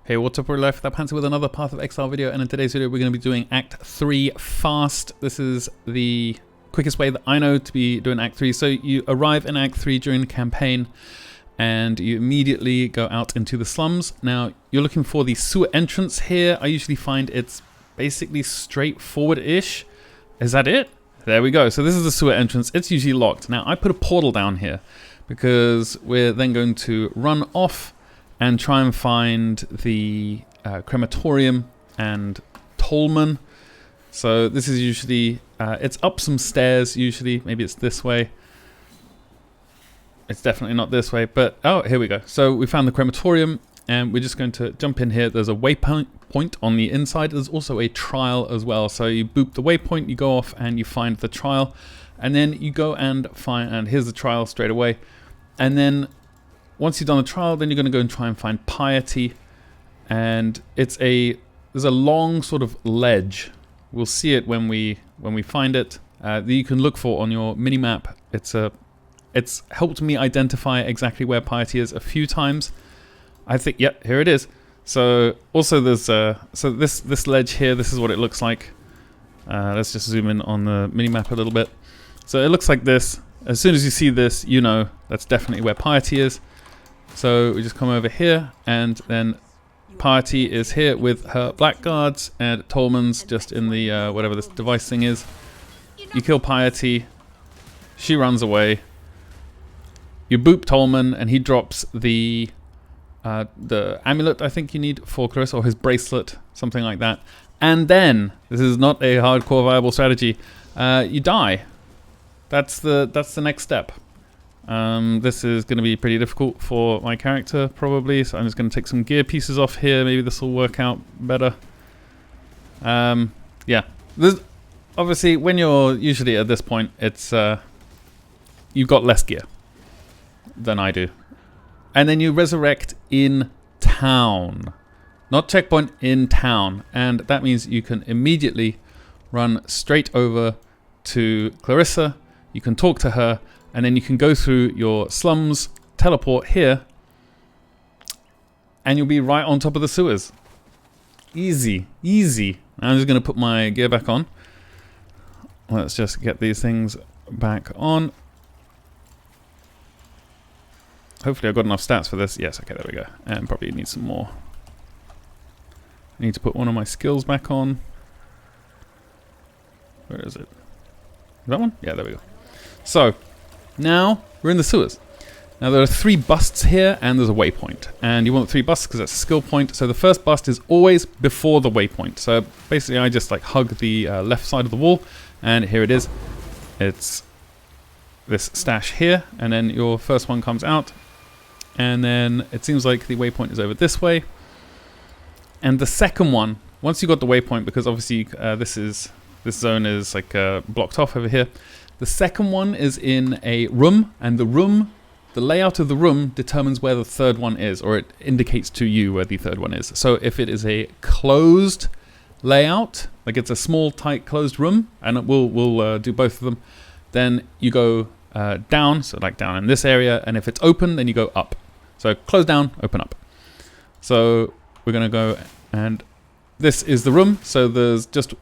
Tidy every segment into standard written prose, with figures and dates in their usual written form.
Hey, what's up, we're Life Without Pants with another Path of Exile video, and in today's video we're going to be doing Act 3 fast. This is the quickest way that I know to be doing Act 3. So you arrive in Act 3 during the campaign and you immediately go out into the slums. Now you're looking for the sewer entrance here. I usually find it's basically straightforward-ish. Is that it? There we go. So this is the sewer entrance. It's usually locked. Now I put a portal down here because we're then going to run off and try and find the crematorium and Tolman. So this is usually, it's up some stairs usually. Maybe it's this way. It's definitely not this way, but oh, here we go. So we found the crematorium and we're just going to jump in here. There's a waypoint on the inside. There's also a trial as well. So you boop the waypoint, you go off and you find the trial. And then you go and find, and here's the trial straight away. And then once you've done the trial, then you're going to go and try and find piety, and there's a long sort of ledge. We'll see it when we find it. That you can look for on your mini map. It's helped me identify exactly where piety is a few times. I think, yep, here it is. So also there's so this ledge here. This is what it looks like. Let's just zoom in on the mini map a little bit. So it looks like this. As soon as you see this, you know that's definitely where piety is. So we just come over here, and then Piety is here with her blackguards, and Tolman's just in the whatever this device thing is. You kill Piety, she runs away. You boop Tolman, and he drops the amulet I think you need for Clarissa, or his bracelet, something like that. And then this is not a hardcore viable strategy. You die. That's the next step. This is going to be pretty difficult for my character, probably, so I'm just going to take some gear pieces off here. Maybe this will work out better. Yeah. Obviously, when you're usually at this point, it's you've got less gear than I do. And then you resurrect in town. Not checkpoint, in town. And that means you can immediately run straight over to Clarissa. You can talk to her. And then you can go through your slums, teleport here, and you'll be right on top of the sewers. Easy, easy. I'm just going to put my gear back on. Let's just get these things back on. Hopefully I've got enough stats for this. Yes, okay, there we go. And probably need some more. I need to put one of my skills back on. Where is it? That one? Yeah, there we go. So now we're in the sewers. Now there are 3 busts here and there's a waypoint. And you want 3 busts because that's a skill point. So the first bust is always before the waypoint. So basically I just like hug the left side of the wall, and here it is. It's this stash here, and then your first one comes out. And then it seems like the waypoint is over this way. And the second one, once you got the waypoint, because obviously this zone is like blocked off over here. The second one is in a room, and the layout of the room determines where the third one is, or it indicates to you where the third one is. So if it is a closed layout, like it's a small, tight, closed room, and we'll do both of them, then you go down, so like down in this area, and if it's open, then you go up. So close down, open up. So we're gonna go, and this is the room. So there's just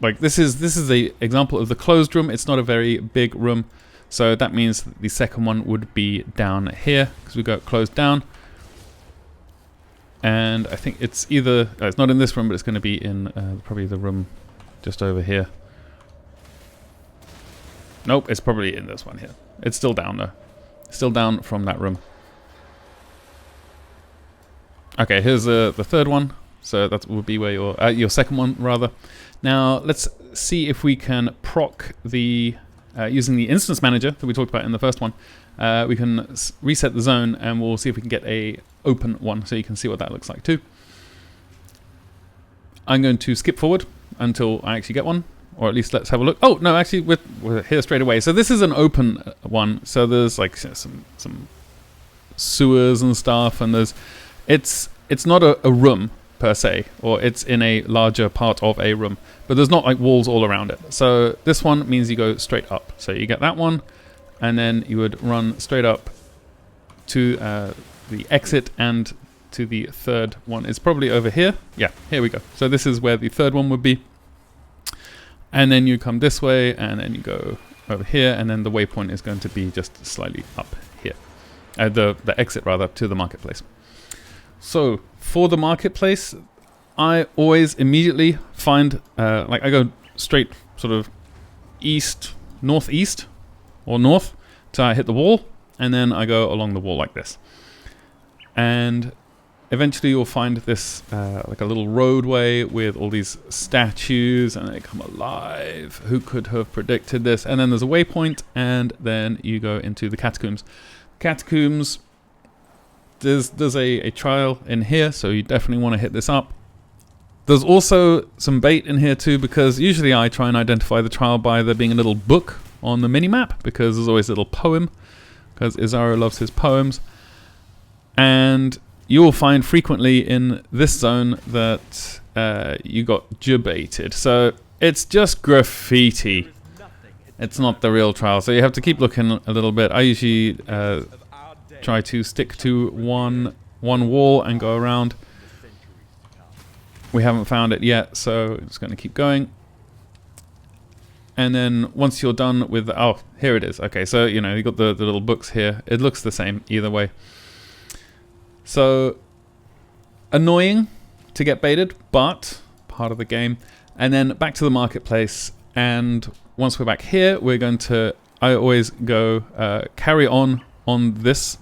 like this is the example of the closed room. It's not a very big room, so that means the second one would be down here because we got closed down. And I think it's either it's not in this room, but it's going to be in probably the room just over here. Nope, it's probably in this one here. It's still down though, still down from that room. Okay, here's the third one. So that would be where your second one rather. Now let's see if we can proc the using the instance manager that we talked about in the first one. We can reset the zone, and we'll see if we can get a open one, so you can see what that looks like too. I'm going to skip forward until I actually get one, or at least let's have a look. Oh no, actually we're here straight away. So this is an open one. So there's like some sewers and stuff, and it's not a room per se, or it's in a larger part of a room, but there's not like walls all around it. So this one means you go straight up. So you get that one, and then you would run straight up to the exit, and to the third one. It's probably over here. Yeah, here we go. So this is where the third one would be. And then you come this way, and then you go over here, and then the waypoint is going to be just slightly up here. The exit, rather, to the marketplace. So, for the marketplace, I always immediately find, like I go straight sort of east, northeast, or north, till I hit the wall, and then I go along the wall like this. And eventually you'll find this like a little roadway with all these statues, and they come alive. Who could have predicted this? And then there's a waypoint, and then you go into the catacombs. Catacombs, there's a trial in here, so you definitely want to hit this up. There's also some bait in here too, because usually I try and identify the trial by there being a little book on the mini-map, because there's always a little poem, because Isaro loves his poems. And you will find frequently in this zone that you got jebaited. So it's just graffiti. It's not the real trial, so you have to keep looking a little bit. I usually try to stick to one wall and go around. We haven't found it yet, so it's going to keep going. And then once you're done with... oh, here it is. Okay, so, you know, you got the little books here. It looks the same either way. So, annoying to get baited, but part of the game. And then back to the marketplace. And once we're back here, we're going to... I always go carry on this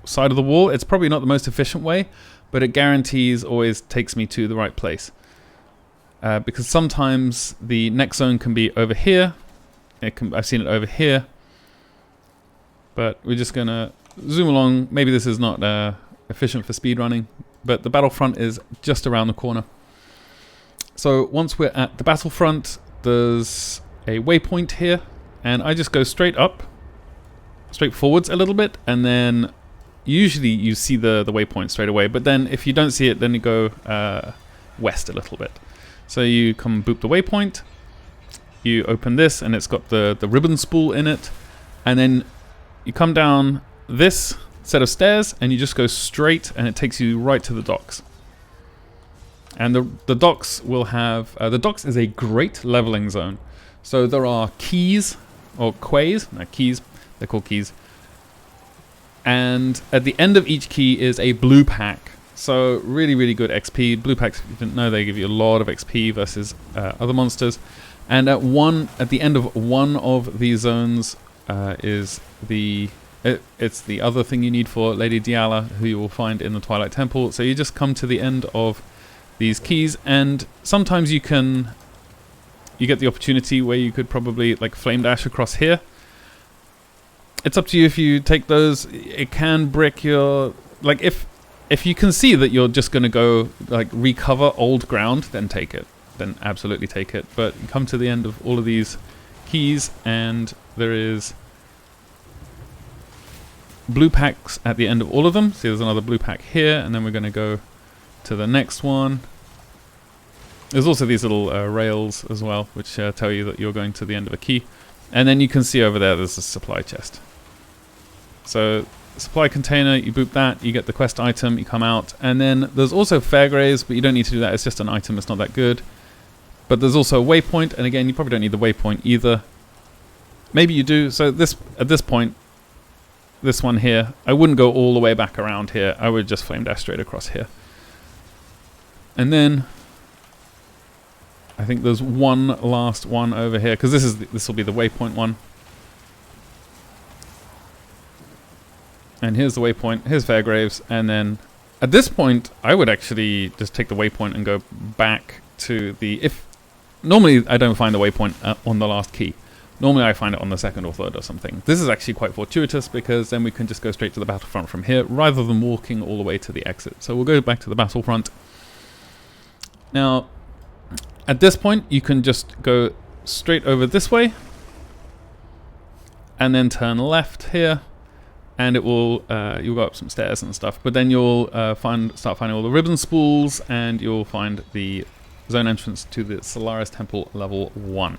side of the wall. It's probably not the most efficient way, but it guarantees always takes me to the right place. Because sometimes the next zone can be over here. I've seen it over here. But we're just going to zoom along. Maybe this is not efficient for speedrunning, but the Battlefront is just around the corner. So once we're at the Battlefront, there's a waypoint here. And I just go straight up, straight forwards a little bit, and then usually you see the waypoint straight away, but then if you don't see it, then you go west a little bit. So you come boop the waypoint, you open this, and it's got the ribbon spool in it, and then you come down this set of stairs, and you just go straight, and it takes you right to the docks. And the docks will have... the docks is a great leveling zone. So there are keys, or quays, no, keys, they're called keys. And at the end of each key is a blue pack. So really, really good XP. Blue packs, if you didn't know, they give you a lot of XP versus other monsters. And at the end of one of these zones is it's the other thing you need for Lady Diala, who you will find in the Twilight Temple. So you just come to the end of these keys, and sometimes you get the opportunity where you could probably like flame dash across here. It's up to you if you take those. It can brick your... like, if you can see that you're just going to go, like, recover old ground, then take it. Then absolutely take it. But you come to the end of all of these keys, and there is blue packs at the end of all of them. See, there's another blue pack here, and then we're going to go to the next one. There's also these little rails as well, which tell you that you're going to the end of a key. And then you can see over there's a supply chest. So, supply container, you boop that, you get the quest item, you come out. And then there's also Fairgraves, but you don't need to do that, it's just an item, it's not that good. But there's also a waypoint, and again, you probably don't need the waypoint either. Maybe you do. So at this point, this one here, I wouldn't go all the way back around here. I would just flame dash straight across here. And then I think there's one last one over here, because this will be the waypoint one. And here's the waypoint, here's Fairgraves, and then at this point I would actually just take the waypoint and go back to the... normally I don't find the waypoint on the last key. Normally I find it on the second or third or something. This is actually quite fortuitous, because then we can just go straight to the Battlefront from here rather than walking all the way to the exit. So we'll go back to the Battlefront. Now, at this point, you can just go straight over this way, and then turn left here, and it will you'll go up some stairs and stuff. But then you'll start finding all the ribbon spools, and you'll find the zone entrance to the Solaris Temple level 1.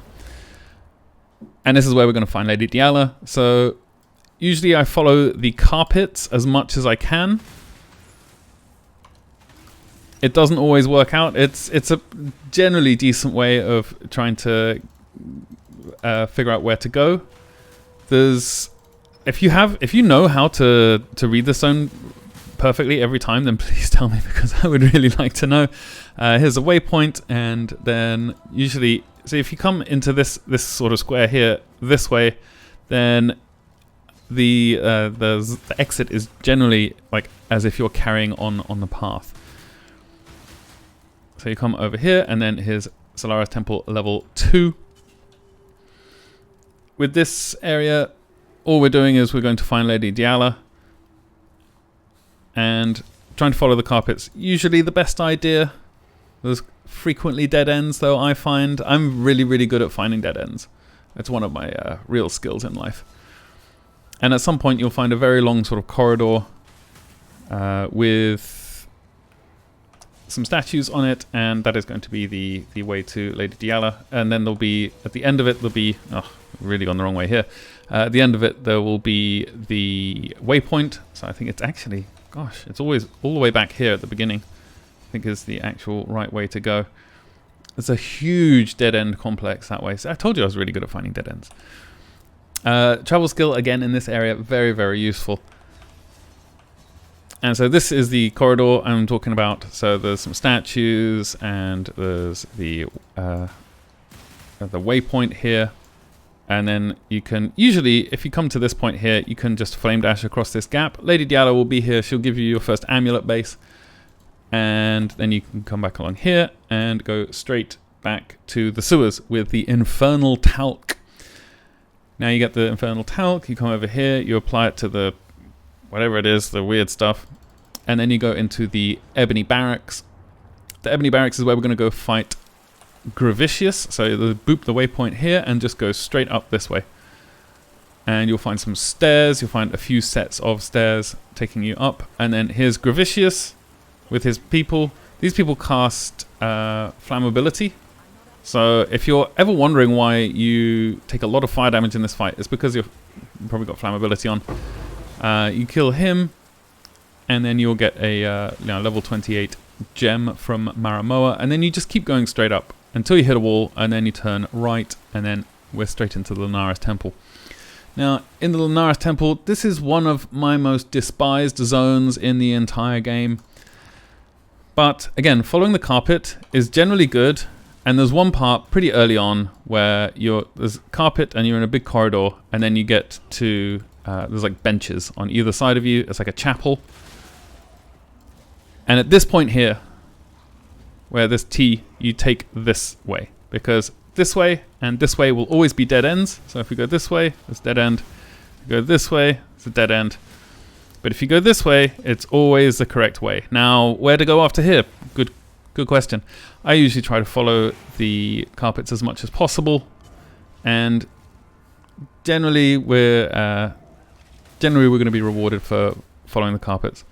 And this is where we're going to find Lady Diala. So usually I follow the carpets as much as I can. It doesn't always work out. It's a generally decent way of trying to figure out where to go. If you know how to read the zone perfectly every time, then please tell me, because I would really like to know. Here's a waypoint, and then usually, so if you come into this sort of square here this way, then the exit is generally like as if you're carrying on the path. So you come over here, and then here's Solaris Temple level 2. With this area, all we're doing is we're going to find Lady Diala and trying to follow the carpets. Usually the best idea. There's frequently dead ends, though. I find I'm really good at finding dead ends. It's one of my real skills in life. And at some point you'll find a very long sort of corridor with some statues on it, and that is going to be the way to Lady Diala. And then there'll be, at the end of it, there'll be, oh, really gone the wrong way here. At the end of it, there will be the waypoint. So I think it's actually, gosh, it's always all the way back here at the beginning. I think is the actual right way to go. It's a huge dead end complex that way. So I told you I was really good at finding dead ends. Travel skill, again, in this area, very useful. And so this is the corridor I'm talking about. So there's some statues, and there's the waypoint here. And then you can, usually, if you come to this point here, you can just flame dash across this gap. Lady Diala will be here. She'll give you your first amulet base. And then you can come back along here and go straight back to the sewers with the infernal talc. Now you get the infernal talc, you come over here, you apply it to the whatever it is, the weird stuff, and then you go into the Ebony Barracks. The Ebony Barracks is where we're going to go fight Gravicius. So boop the waypoint here and just go straight up this way. And you'll find some stairs, you'll find a few sets of stairs taking you up, and then here's Gravicius with his people. These people cast flammability. So if you're ever wondering why you take a lot of fire damage in this fight, it's because you've probably got flammability on. You kill him, and then you'll get a level 28 gem from Maramoa, and then you just keep going straight up until you hit a wall, and then you turn right, and then we're straight into the Lunaris Temple. Now, in the Lunaris Temple, this is one of my most despised zones in the entire game. But again, following the carpet is generally good. And there's one part pretty early on where there's carpet and you're in a big corridor, and then you get to, there's like benches on either side of you. It's like a chapel. And at this point here, where there's T, you take this way, because this way and this way will always be dead ends. So if we go this way, it's dead end. If we go this way, it's a dead end. But if you go this way, it's always the correct way. Now, where to go after here? Good question. I usually try to follow the carpets as much as possible, and generally we're going to be rewarded for following the carpets.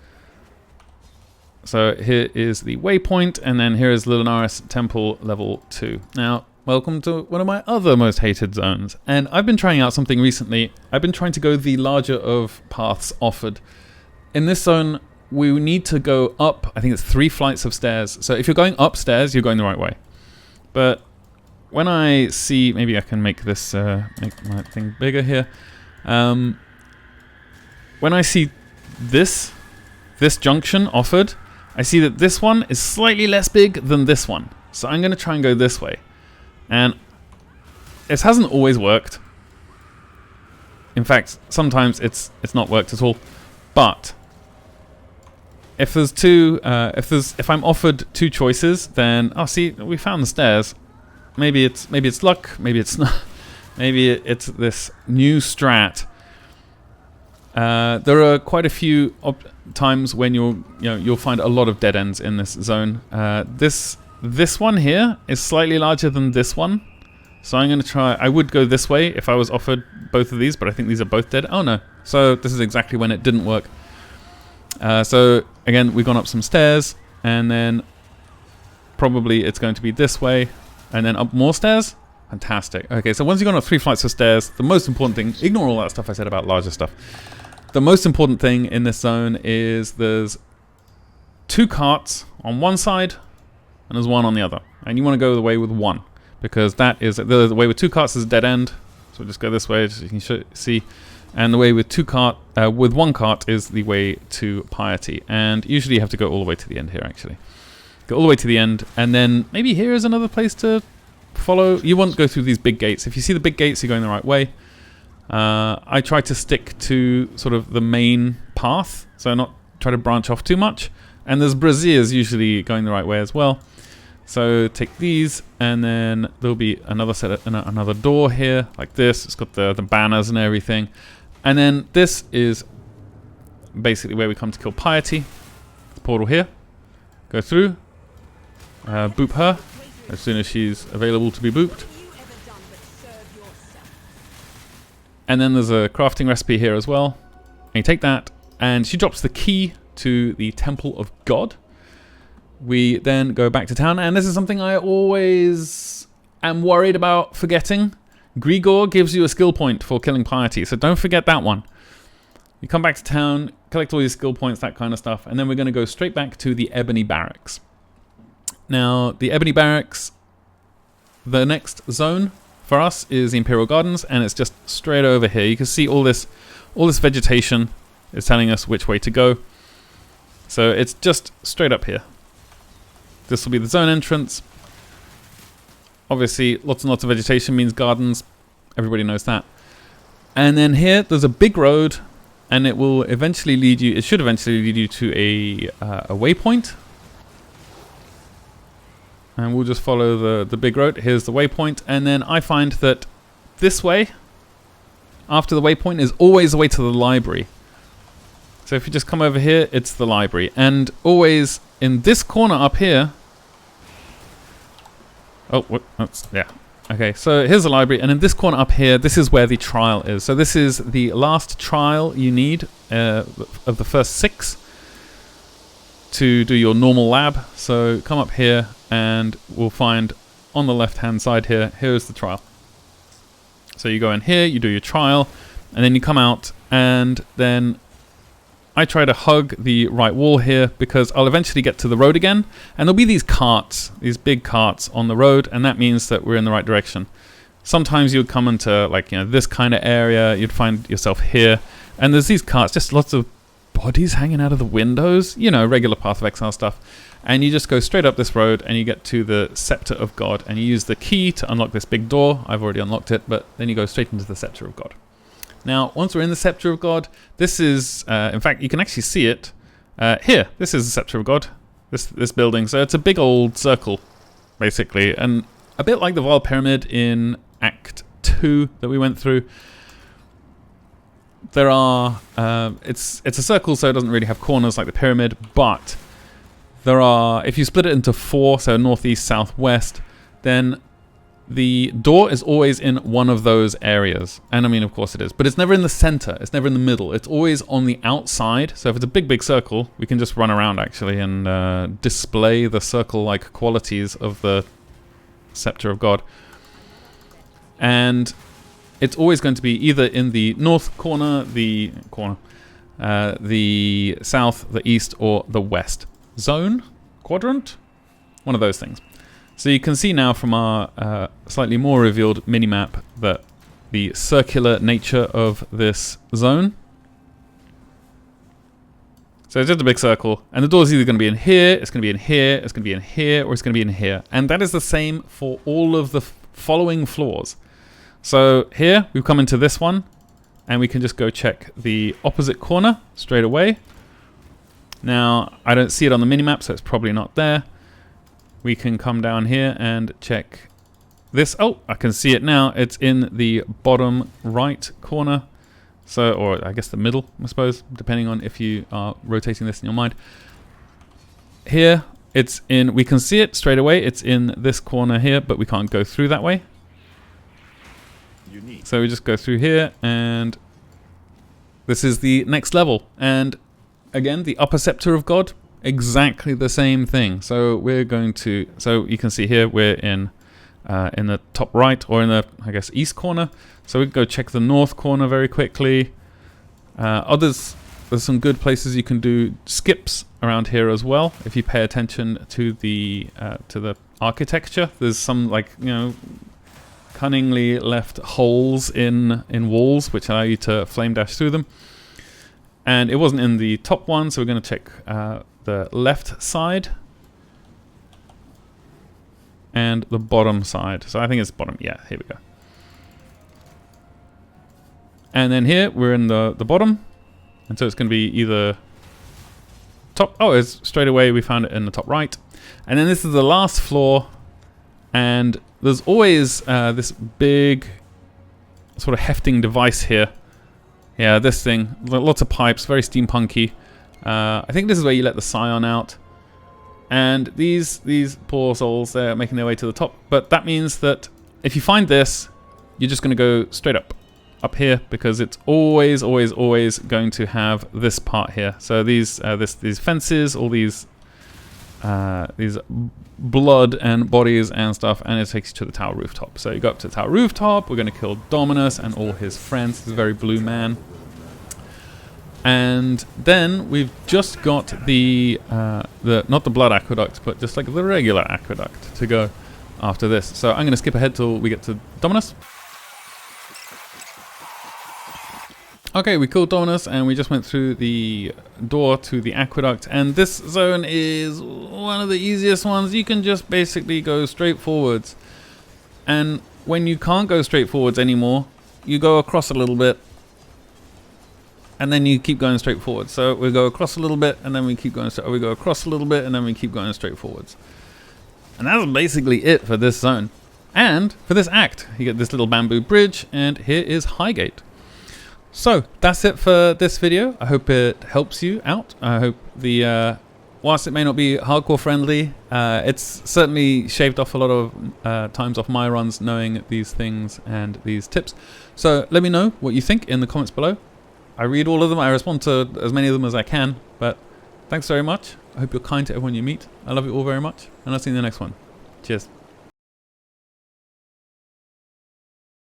So here is the waypoint, and then here is Lunaris Temple level 2. Now, welcome to one of my other most hated zones, and I've been trying out something recently. I've been trying to go the larger of paths offered. In this zone, we need to go up, I think it's 3 flights of stairs. So if you're going upstairs, you're going the right way. But when I see, maybe I can make this, make my thing bigger here. When I see this junction offered, I see that this one is slightly less big than this one. So I'm going to try and go this way. And it hasn't always worked. In fact, sometimes it's not worked at all. But if there's if I'm offered 2 choices, then see, we found the stairs. Maybe it's luck, maybe it's not. Maybe it's this new strat. There are quite a few times when you'll find a lot of dead ends in this zone. This one here is slightly larger than this one, so I'm going to try. I would go this way if I was offered both of these, but I think these are both dead. Oh no! So this is exactly when it didn't work. So again, we've gone up some stairs, and then probably it's going to be this way, and then up more stairs. Fantastic. Okay, so once you've gone up 3 flights of stairs, the most important thing, ignore all that stuff I said about larger stuff. The most important thing in this zone is there's 2 carts on one side and there's 1 on the other. And you want to go the way with 1 because that is the way with 2 carts is a dead end. So we'll just go this way, so you can see. And the way with 1 cart is the way to piety. And usually you have to go all the way to the end here, actually. Go all the way to the end, and then maybe here is another place to follow. You want to go through these big gates. If you see the big gates, you're going the right way. I try to stick to sort of the main path, so not try to branch off too much. And there's braziers usually going the right way as well. So take these, and then there'll be another another door here, like this. It's got the banners and everything. And then this is basically where we come to kill piety. The portal here. Go through. Boop her as soon as she's available to be booped. And then there's a crafting recipe here as well. And you take that, and she drops the key to the Temple of God. We then go back to town, and this is something I always am worried about forgetting. Grigor gives you a skill point for killing piety, so don't forget that one. You come back to town, collect all your skill points, that kind of stuff, and then we're going to go straight back to the Ebony Barracks. Now, the Ebony Barracks, the next zone for us is the Imperial Gardens, and it's just straight over here. You can see all this vegetation is telling us which way to go. So it's just straight up here. This will be the zone entrance. Obviously, lots and lots of vegetation means gardens. Everybody knows that. And then here, there's a big road, and it will eventually lead you. It should eventually lead you to a waypoint. And we'll just follow the big road. Here's the waypoint, and then I find that this way, after the waypoint, is always the way to the library. So if you just come over here, it's the library, and always in this corner up here. Oh, what? That's, yeah. Okay, so here's the library, and in this corner up here, this is where the trial is. So this is the last trial you need of the first 6 to do your normal lab. So come up here, and we'll find on the left-hand side here, here's the trial. So you go in here, you do your trial, and then you come out, and then I try to hug the right wall here because I'll eventually get to the road again, and there'll be these carts, these big carts on the road, and that means that we're in the right direction. Sometimes you'd come into this kind of area, you'd find yourself here, and there's these carts, just lots of bodies hanging out of the windows, regular Path of Exile stuff. And you just go straight up this road and you get to the Sceptre of God, and you use the key to unlock this big door. I've already unlocked it, but then you go straight into the Sceptre of God. Now, once we're in the Sceptre of God, this is, in fact, you can actually see it here. This is the Sceptre of God, this building. So it's a big old circle, basically, and a bit like the Vile Pyramid in Act 2 that we went through. There are, it's a circle, so it doesn't really have corners like the pyramid, but there are, if you split it into 4, so northeast, southwest, then the door is always in one of those areas. And I mean, of course it is, but it's never in the center. It's never in the middle. It's always on the outside. So if it's a big, big circle, we can just run around actually and display the circle-like qualities of the Sceptre of God. And it's always going to be either in the north corner, the south, the east, or the west zone, quadrant, one of those things. So you can see now from our slightly more revealed minimap that the circular nature of this zone. So it's just a big circle, and the door's either going to be in here, it's going to be in here, it's going to be in here, or it's going to be in here. And that is the same for all of the following floors. So here, we've come into this one, and we can just go check the opposite corner straight away. Now, I don't see it on the minimap, so it's probably not there. We can come down here and check this. Oh, I can see it now. It's in the bottom right corner. So, or I guess the middle, I suppose, depending on if you are rotating this in your mind. Here, it's in, we can see it straight away. It's in this corner here, but we can't go through that way. Unique. So we just go through here, and this is the next level. And again, the upper Sceptre of God, exactly the same thing. So we're going to, so you can see here, we're in the top right, or in the, I guess, east corner. So we can go check the north corner very quickly. There's there's some good places you can do skips around here as well. If you pay attention to the architecture, there's some, like, you know, cunningly left holes in walls which allow you to flame dash through them. And it wasn't in the top one, so we're going to check the left side and the bottom side. So I think it's bottom. Yeah, here we go. And then here we're in the bottom, and so it's going to be either top. Oh, it's straight away we found it in the top right. And then this is the last floor, and there's always this big sort of hefting device here. Yeah, this thing, lots of pipes, very steampunky. I think this is where you let the scion out. And these poor souls, they're making their way to the top. But that means that if you find this, you're just going to go straight up here, because it's always going to have this part here. So these fences, all these blood and bodies and stuff, and it takes you to the tower rooftop. So you go up to the tower rooftop. We're going to kill Dominus and all his friends. He's a very blue man. And then we've just got the not the blood aqueduct, but just like the regular aqueduct to go after this. So I'm going to skip ahead till we get to Dominus. Okay, we killed Dominus and we just went through the door to the aqueduct, and this zone is one of the easiest ones. You can just basically go straight forwards, and when you can't go straight forwards anymore, you go across a little bit, and then you keep going straight forward. So we go across a little bit, and then we keep going straight. We go across a little bit, and then we keep going straight forwards. And that's basically it for this zone. And for this act, you get this little bamboo bridge, and here is Highgate. So that's it for this video. I hope it helps you out. I hope whilst it may not be hardcore friendly, it's certainly shaved off a lot of times off my runs knowing these things and these tips. So let me know what you think in the comments below. I read all of them. I respond to as many of them as I can. But thanks very much. I hope you're kind to everyone you meet. I love you all very much, and I'll see you in the next one. Cheers.